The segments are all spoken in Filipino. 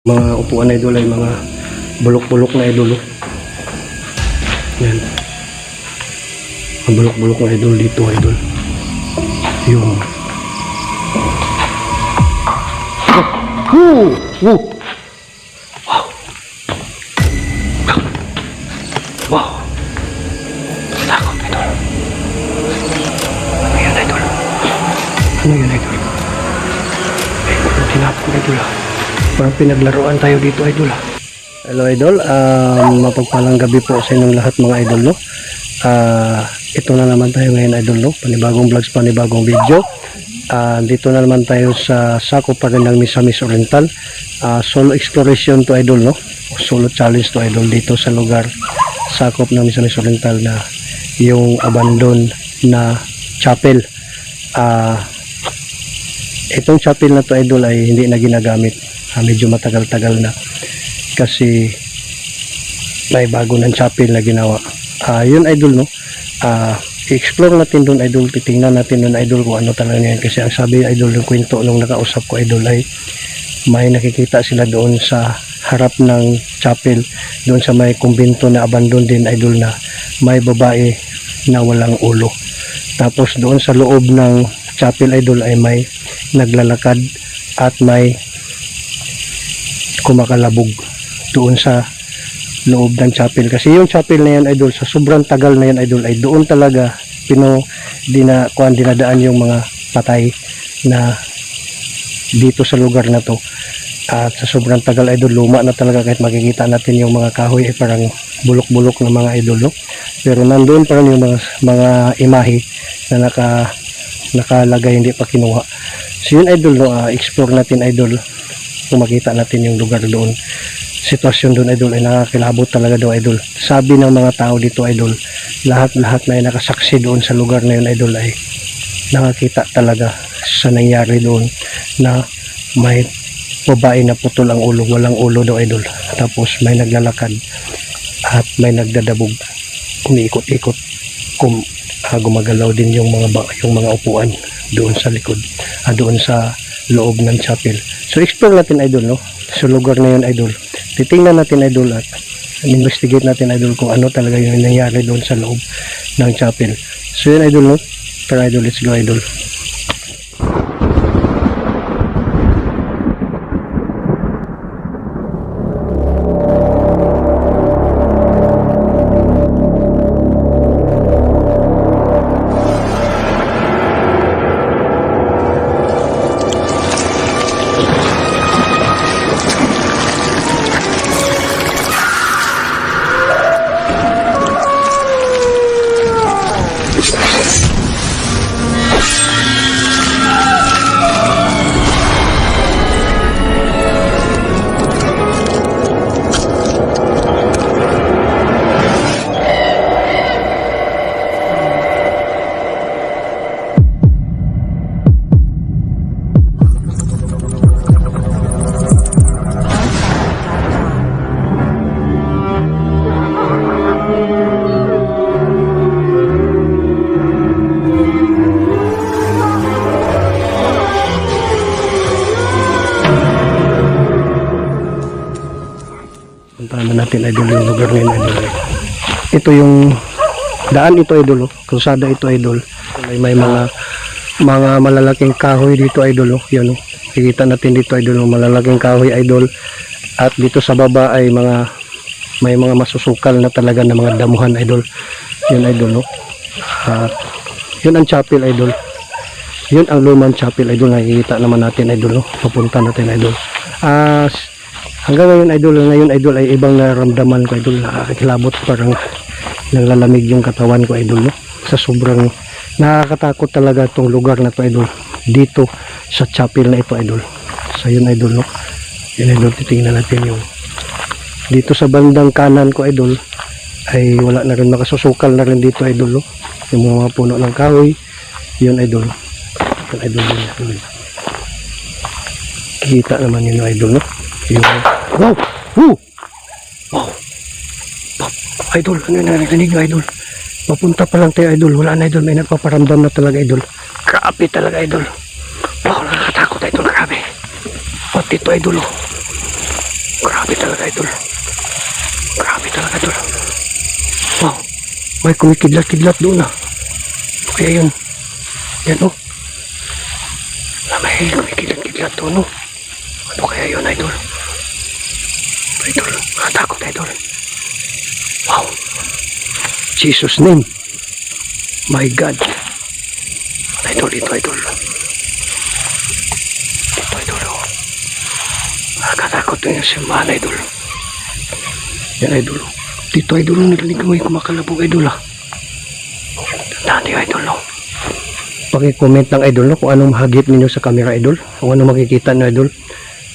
Mga upuan idol ay mga bulok-bulok na idol. Yan. Ang bulok-bulok na idol dito idol. Yung Woo! Woo! Wow! Wow! Takot idol. Ano yan idol? Ano yan idol? Ay, tinapon idol ah. Parang pinaglaruan tayo dito idol. Hello idol, mapagpalang gabi po sa inyong lahat mga idol no. Ito na naman tayo ngayon idol no, panibagong vlogs, panibagong video. Dito na naman tayo sa sakop pa rin ng Misamis Oriental. Solo exploration to idol no, solo challenge to idol dito sa lugar sakop ng Misamis Oriental na yung abandon na chapel. Itong chapel na to idol ay hindi na ginagamit. Medyo matagal-tagal na kasi may bago ng chapel na ginawa. Yun idol no, i-explore natin doon idol, titingnan natin doon idol kung ano talaga yan, kasi ang sabi idol yung kwento nung nakausap ko idol ay may nakikita sila doon sa harap ng chapel, doon sa may kumbento na abandon din idol, na may babae na walang ulo. Tapos doon sa loob ng chapel idol ay may naglalakad at may kumakalabog doon sa loob ng chapel. Kasi yung chapel na yan idol, sa sobrang tagal na yan idol, ay doon talaga dinadaan yung mga patay na dito sa lugar na to. At sa sobrang tagal idol, luma na talaga, kahit makikita natin yung mga kahoy ay parang bulok-bulok na mga idol no? Pero nandoon pa rin yung mga imahe na nakalagay, hindi pa kinuha. So yun idol no, explore natin idol kung makita natin yung lugar doon. Sitwasyon doon idol ay nakakilabot talaga daw idol. Sabi ng mga tao dito idol, lahat na ay nakasaksi doon sa lugar na yun idol ay nakakita talaga sa nangyari doon, na may babae na putol ang ulo, walang ulo daw idol. Tapos may naglalakad at may nagdadabog, umiikot-ikot, gumagalaw din yung mga upuan doon sa likod, doon sa loob ng chapel. So explore natin idol no, sa lugar na yun idol. Titingnan natin idol at investigate natin idol kung ano talaga yung nangyari doon sa loob ng chapel. So yun idol no, tara idol, let's go idol. Puntahan natin idol yung lugar na yun idol. Ito yung daan ito idol, kalsada ito idol. May mga malalaking kahoy dito idol, yan nakikita natin dito idol, malalaking kahoy idol. At dito sa baba ay may mga masusukal na talaga na mga damuhan idol. Yun idol no. At yun ang chapel idol. Yun ang lumang chapel idol, nakikita naman natin idol no. Papunta natin idol. Hanggang ngayon idol ay ibang nararamdaman ko idol, nakakilabot, parang naglalamig yung katawan ko idol no? Sa sobrang nakakatakot talaga itong lugar na to idol, dito sa chapel na ito idol. So yun idol no, yun idol, titingnan natin yung dito sa bandang kanan ko idol, ay wala na rin, makasusukal na rin dito idol no? Yung mga puno ng kahoy, yun idol, yun idol, yun. Kita naman yun idol no, yung wow! Woo! Wow! Idol, ano yung narinig nyo idol? Papunta pa lang tayo idol, wala na idol, may nagpaparamdam na talaga idol. Grabe talaga idol. Wow, nakakatakot idol, grabe. Pati ito idol oh. Grabe talaga idol. Grabe talaga idol. Wow. May kumikidlat-kidlat doon ah. Ano kaya yun? Yan oh. May kumikidlat-kidlat doon oh. Ano kaya yun idol? Idol. Nakatakot idol. Wow. Jesus name. My God. Idol, ito idol. Ito idol oh. Nakatakot yung simbahan idol. Yan idol. Dito idol, narinig ko may kumakalabog idol ah. Tandaan yung idol no. Paki-comment lang idol no kung anong mahagip ninyo sa camera idol. Kung anong makikita nyo idol.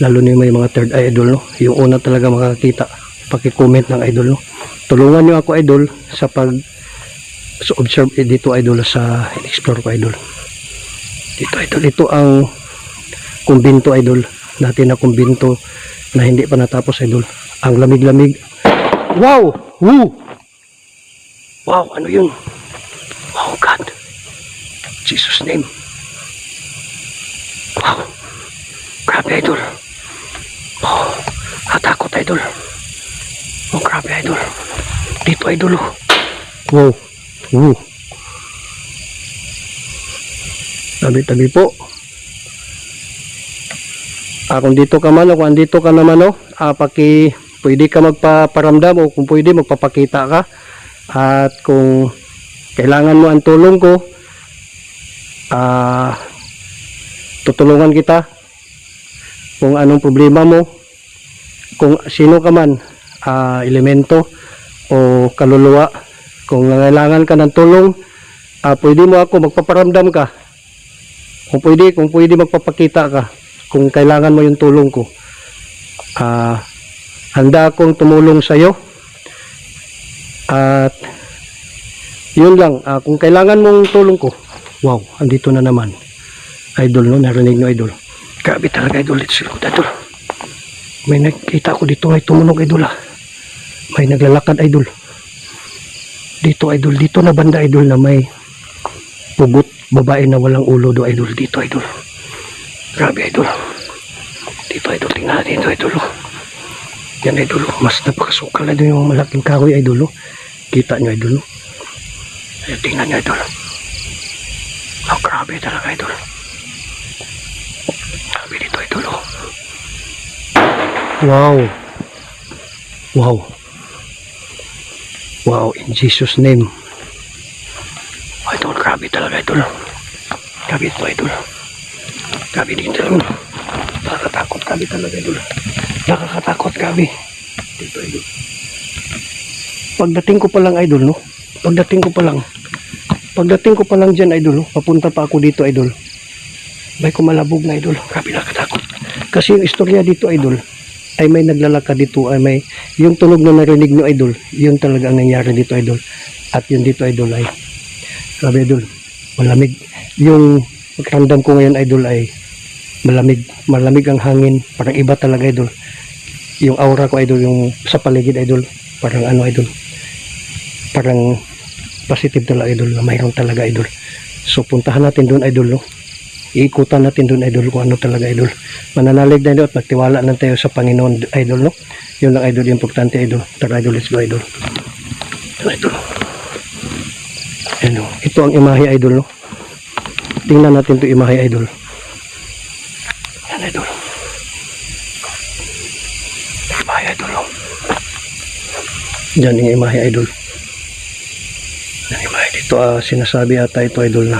Lalo na yung may mga third eye idol no. Yung una talaga makakita. Paki-comment lang idol no. Tulungan nyo ako idol sa pag observe dito idol sa explore ko idol. Dito idol. Ito ang kumbinto idol. Dati na kumbinto na hindi pa natapos idol. Ang lamig-lamig. Wow! Woo! Wow, ano yun? Wow, God. Jesus name. Wow. Grabe, idol. Wow. Katakot, idol. Oh, grabe, idol. Dito, idol. Wow. Woo. Tabi-tabi po. Kung dito ka man o kung andito ka naman o, pwede ka magpaparamdam o kung pwede magpapakita ka. At kung kailangan mo ang tulong ko, tutulungan kita. Kung anong problema mo, kung sino ka man, elemento o kaluluwa, kung kailangan ka ng tulong, pwede mo ako magpaparamdam ka. Kung pwede magpapakita ka. Kung kailangan mo yung tulong ko, handa akong tumulong sa iyo. At yun lang, kung kailangan mong tulong ko, wow, andito na naman. Idol no, narinig no idol. Grabe talaga idol, ito sila idol. May nakita ko dito, may tumunog idol ah. May naglalakad idol. Dito idol, dito na banda idol na may pugot, babae na walang ulo do idol. Dito idol. Grabe idol. Dito idol, tingnan natin ito idol. Yan idol, mas napakasukal na doon yung malaking kahoy idol. Kita nyo idol. Ayan, tingnan nyo idol. Oh, grabe talaga idol. Grabe dito idol. Wow. Wow. Wow, in Jesus name. Idol, grabe talaga idol. Grabe ito idol. Grabe dito. Nakakatakot, grabe talaga idol. Nakakatakot, grabe. Dito idol. Pagdating ko pa lang idol no. Pagdating ko pa lang dyan idol no. Papunta pa ako dito idol. May kumalabog na idol. Grabe, nakakatakot. Kasi yung istorya dito idol ay may naglalakad dito, ay may yung tunog na narinig nyo idol, yun talaga ang nangyari dito idol. At yun dito idol ay grabe idol, malamig. Yung pagramdam ko ngayon idol ay malamig ang hangin, parang iba talaga idol. Yung aura ko idol, yung sa paligid idol, parang ano idol, parang positive talaga idol, na mayroon talaga idol. So puntahan natin doon idol no. Iikutan natin doon idol kung ano talaga idol. Mananalig na idol at magtiwala na tayo sa Panginoon idol no. Yun lang idol, importante idol. Tara idol, let's go idol. Idol. Ano, ito ang imahe idol no. Tingnan natin 'to imahe idol. Yan idol. Imahe idol no. Diyan yung imahe idol. Yan imahe dito, sinasabi ata ito idol na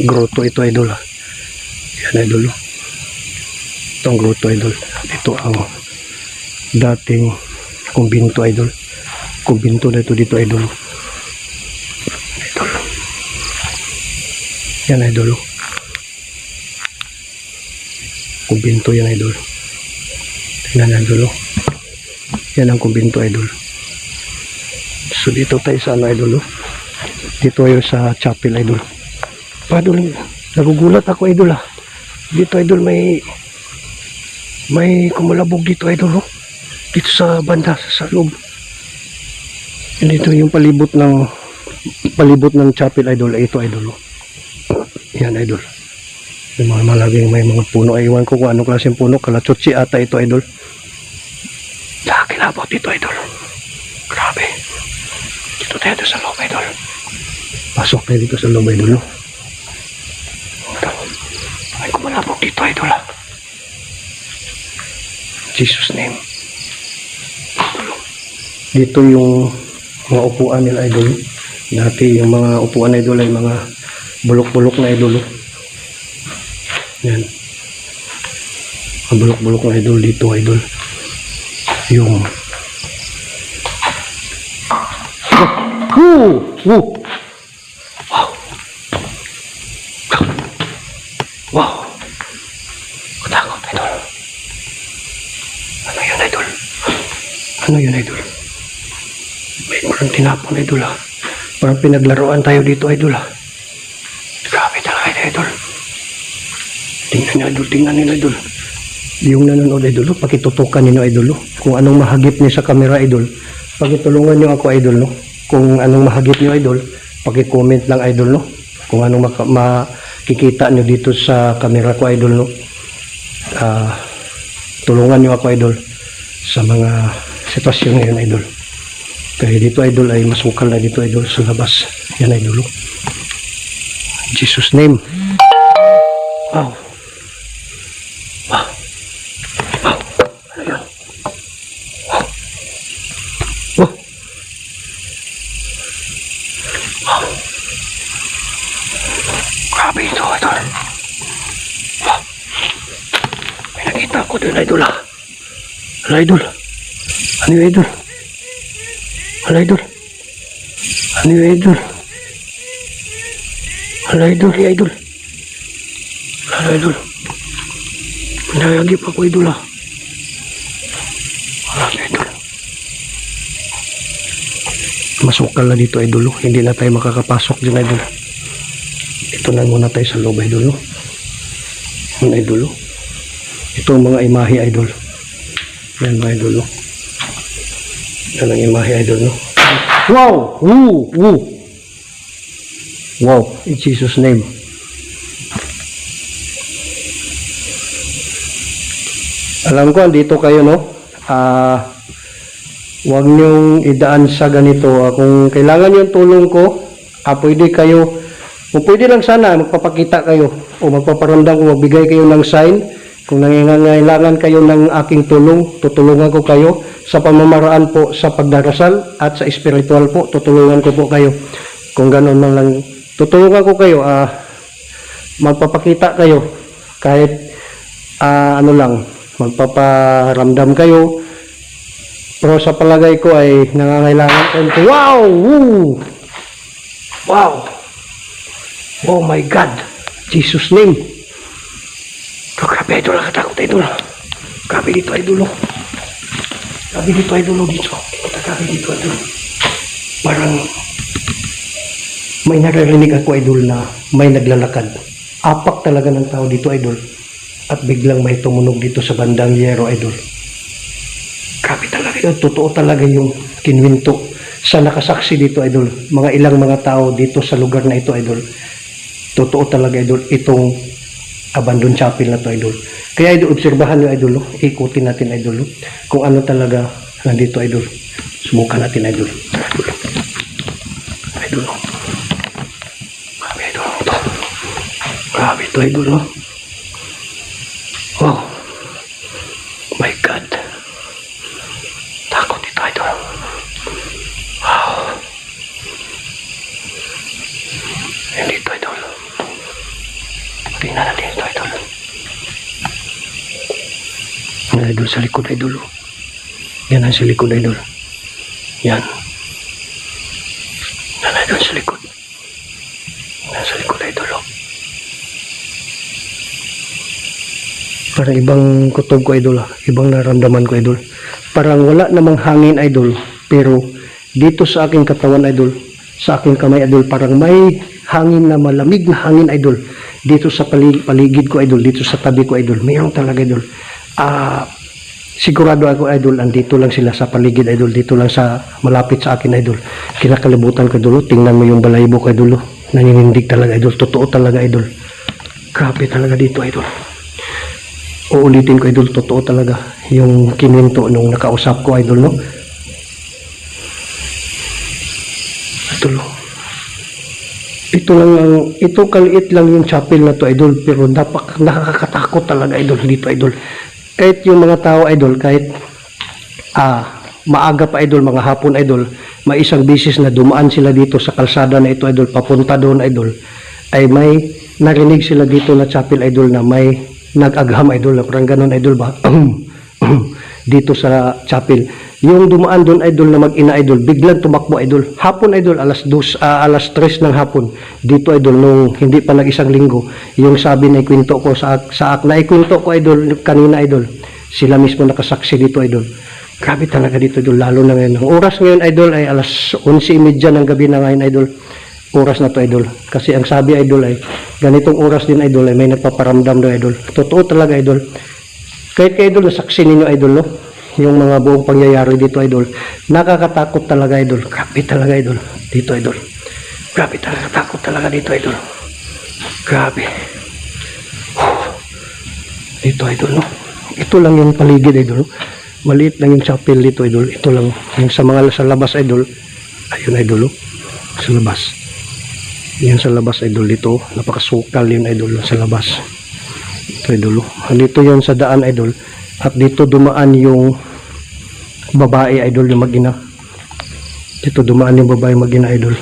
grotto ito idol ha. Yan idol. Ito ang grotto idol. Ito ang dating kumbinto idol. Kumbinto na ito dito idol. Idol. Yan idol. Kumbinto yan idol. Tingnan idol. Yan ang kumbinto idol. So dito tayo sa ano idol. Dito tayo sa chapel idol. Padol, nagugulat ako idol ah. Dito idol may kumalabog dito idol no? Dito sa banda sa loob. And dito yung palibot ng chapel idol ay ito idol no? Yan idol. Yung mga malaging may mga puno, ay iwan ko kung anong klaseng puno, kalatsutsi ata ito idol. malabot dito, idol. Grabe. Dito tayo sa loob, idol. Pasok tayo dito sa loob, idol. Ay, kumalabot dito, idol. Jesus name. Dito yung mga upuan nila, idol. Dati yung mga upuan na idol ay mga bulok-bulok na idol. Yan. Mga bulok-bulok na idol dito, idol. Yung wow! Wow! Katakot, idol. Ano yun, idol? Ano yun, idol? May parang tinapon, idol, ha? Parang pinaglaruan tayo dito, idol, ha? Grabe talaga, idol. Tingnan niyo, idol. Tingnan niyo, idol. Yung nanonood, idol, pakitutukan niyo, idol, kung anong mahagip niyo sa camera, idol. Pakitulungan niyo ako, idol, no? Kung anong mahagip niyo, idol, paki-comment lang, idol, no? Kung anong makikita niyo dito sa camera ko, idol, no? Tulungan niyo ako, idol, sa mga sitwasyon ngayon, idol. Kaya dito, idol, ay masukal na dito, idol, sa labas. Yan, idol. In Jesus name. Wow. Wow. Wow. Ano yan? Wow. Wow. Wow. Grabe ito, idol. Wow. May nakita ko doon, idol, ha? Ano, idol? Ano yung idol? Ano, idol? Ano yung idol? Ano, idol? Idol? Ano, idol? Nagagip ako, idol, ha? Ano, idol? Masukal na dito, idol. Hindi na tayo makakapasok dyan, idol. Ito na muna tayo sa loob, idol. Ano, idol? Ito ang mga imahe, idol. Yan, mga idol. Yan ang imahe, idol. Wow! Woo! Woo! Wow! In Jesus' name. Alam ko, andito kayo, no? Huwag niyong idaan sa ganito. Kung kailangan yung tulong ko, pwede kayo, kung pwede lang sana, magpapakita kayo o magpaparamdam kung magbigay kayo ng sign. Kung nangangailangan kayo ng aking tulong, tutulungan ko kayo sa pamamaraan po sa pagdarasal at sa spiritual po, tutulungan ko po kayo. Kung ganoon man lang, tutulungan ko kayo, magpapakita kayo kahit ano lang, magpaparamdam kayo. Pero sa palagay ko ay nangangailangan kayo. Wow! Woo! Wow! Oh my God! Jesus name! Grabe, idol, nakatakot, idol. Grabe dito, idol. Grabe dito, idol, dito. Grabe dito, idol. Parang may naririnig ako, idol, na may naglalakad. Apak talaga ng tao dito, idol. At biglang may tumunog dito sa bandang Yero, idol. Grabe talaga, idol. Totoo talaga yung kinwinto sa nakasaksi dito, idol. Mga ilang mga tao dito sa lugar na ito, idol. Totoo talaga, idol, itong abandoned chapel na to, idol. Kaya, idol, obserbahan nyo, idol. Ikutin natin, idol. Kung ano talaga nandito, idol. Subukan natin, idol. Idol. Grabe, idol. Grabe ito, idol. Wow. My God. Takot ito, idol. Wow. Hindi ito, idol. Tingnan natin ito, idol. Yan, idol, sa likod, idol. Yan ang sa likod, idol. Yan. Yan, idol, sa likod. Yan, sa likod, idol. Parang ibang kutob ko, idol. Ibang naramdaman ko, idol. Parang wala namang hangin, idol. Pero dito sa aking katawan, idol, sa aking kamay, idol, parang may hangin na malamig na hangin, idol. Dito sa paligid ko, idol, dito sa tabi ko, idol, mayroong talaga, idol. Sigurado ako, idol, andito lang sila sa paligid, idol, dito lang sa malapit sa akin, idol. Kinakalibutan ko, idol. Tingnan mo yung balahibo ko, idol. Naninindig talaga, idol. Totoo talaga, idol. Grabe talaga dito, idol. Uulitin ko idol, totoo talaga yung kininto nung nakausap ko idol, no? Idol, ito kaliit lang yung chapel na to idol, pero nakakatakot talaga idol dito idol. Kahit yung mga tao idol, kahit maaga pa idol, mga hapon idol, may isang bisis na dumaan sila dito sa kalsada na ito idol, papunta doon idol, ay may narinig sila dito na chapel idol na may nag-agham idol, parang ganun idol ba? Dito sa chapel. Yung dumaan doon idol na mag-ina idol, biglang tumakbo idol. Hapon idol, alas 3 ng hapon. Dito idol, nung hindi pa nag-isang linggo, yung sabi na ikwento ko na ikwento ko idol kanina idol. Sila mismo nakasaksi dito idol. Grabe talaga dito idol, lalo na ngayon. Ang oras ngayon idol ay alas 11:30 ng gabi na ngayon idol. Oras na to idol. Kasi ang sabi idol ay ganitong oras din idol ay may nagpaparamdam daw idol. Totoo talaga idol. Kahit kay idol nasaksi ninyo idol, no? Yung mga buong pangyayari dito idol. Nakakatakot talaga idol. Grabe talaga idol. Dito idol. Grabe talaga, takot talaga dito idol. Grabe. Dito idol, no? Ito lang yung paligid idol, no? Maliit lang yung chapel dito idol. Ito lang yung sa labas idol. Ayun idol, no? Sa labas. Yan sa labas idol dito, napakasukal yun idol sa labas. Ito idol, dito yan sa daan idol, at dito dumaan yung babae idol, yung mag-ina. Dito dumaan yung babae mag-ina idol.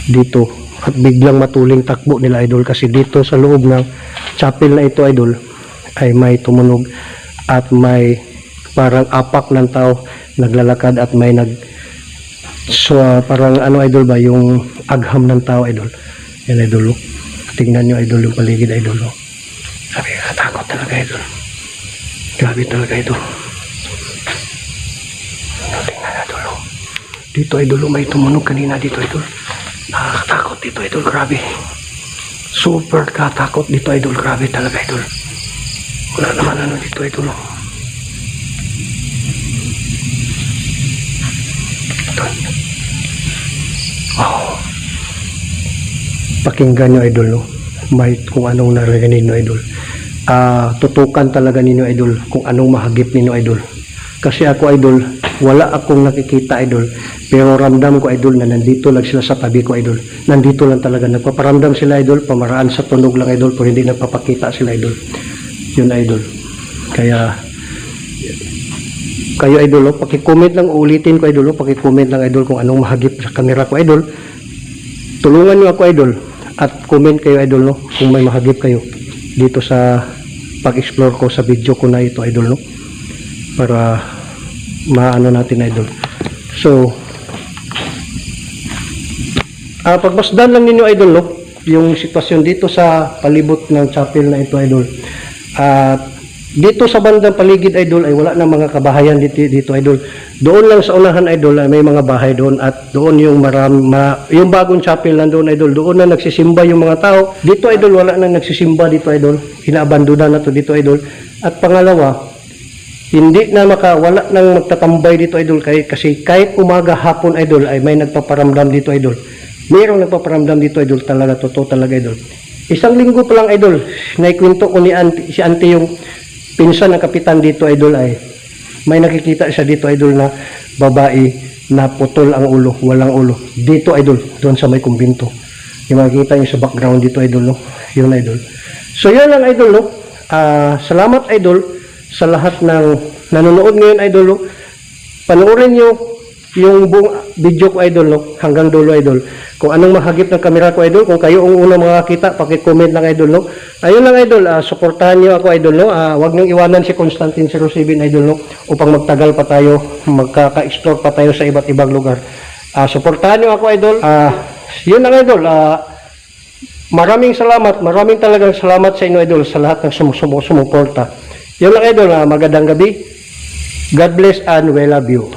Dito, at biglang matuling takbo nila idol, kasi dito sa loob ng chapel na ito idol ay may tumunog at may parang apak ng tao naglalakad at may parang ano idol ba, yung agham ng tao idol. Yan idol, tingnan nyo idol yung paligid idol. Sabi, katakot talaga idol. Grabe talaga idol. Tingnan idol. Dito idol, may tumunog kanina dito idol. Nakakatakot dito idol, grabe. Super katakot dito idol, grabe talaga idol. Wala naman ano dito idol. Oh. Pakinggan nyo idol, no? May kung anong narinig nyo idol. Tutukan talaga ninyo idol kung anong mahagip ninyo idol. Kasi ako idol, wala akong nakikita idol, pero ramdam ko idol na nandito lang sila sa tabi ko idol. Nandito lang talaga, nagpaparamdam sila idol, pamaraan sa tunog lang idol, pero hindi nagpapakita sila idol. Yun idol. Kaya kayo idol, paki-comment lang, ulitin ko idol, paki-comment lang idol kung anong mahagip sa camera ko idol. Tulungan niyo ako idol at comment kayo idol, no, kung may mahagip kayo dito sa pag-explore ko sa video ko na ito idol, no, para maano natin idol. So pagmasdan lang ninyo idol, no, yung sitwasyon dito sa palibot ng chapel na ito idol. At dito sa bandang paligid idol ay wala na mga kabahayan dito idol. Doon lang sa unahan idol ay may mga bahay doon, at doon yung yung bagong chapel nandoon idol. Doon na nagsisimba yung mga tao. Dito idol wala na nagsisimba dito idol. Inaabandona na to dito idol. At pangalawa, hindi na wala nang magtatambay dito idol, kasi kahit umaga hapon idol ay may nagpaparamdam dito idol. Mayroong nagpaparamdam dito idol, talaga totoo talaga idol. Isang linggo pa lang idol, naikwento ko ni si auntie yung pinsan ng kapitan dito idol, ay may nakikita siya dito idol na babae na putol ang ulo, walang ulo. Dito idol, doon sa may kumbinto. Yung makikita nyo sa background dito idol, no? Yun idol. So yun lang idol, no? Salamat idol sa lahat ng nanonood ngayon idol, no? Panoorin nyo yung buong video ko idol, no, hanggang dulo idol. Kung anong mahagip ng camera ko idol, kung kayo ang unang makakita, paki-comment lang idol, no. Ayun lang idol, suportahan niyo ako idol, no. Huwag niyong iwanan si Constantine 07 idol, no, upang magtagal pa tayo, magkaka-explore pa tayo sa iba't ibang lugar. Suportahan niyo ako idol. Yun lang idol. Maraming salamat, maraming talagang salamat sa inyo idol, sa lahat ng sumuporta. Yun lang idol, magandang gabi. God bless and we love you.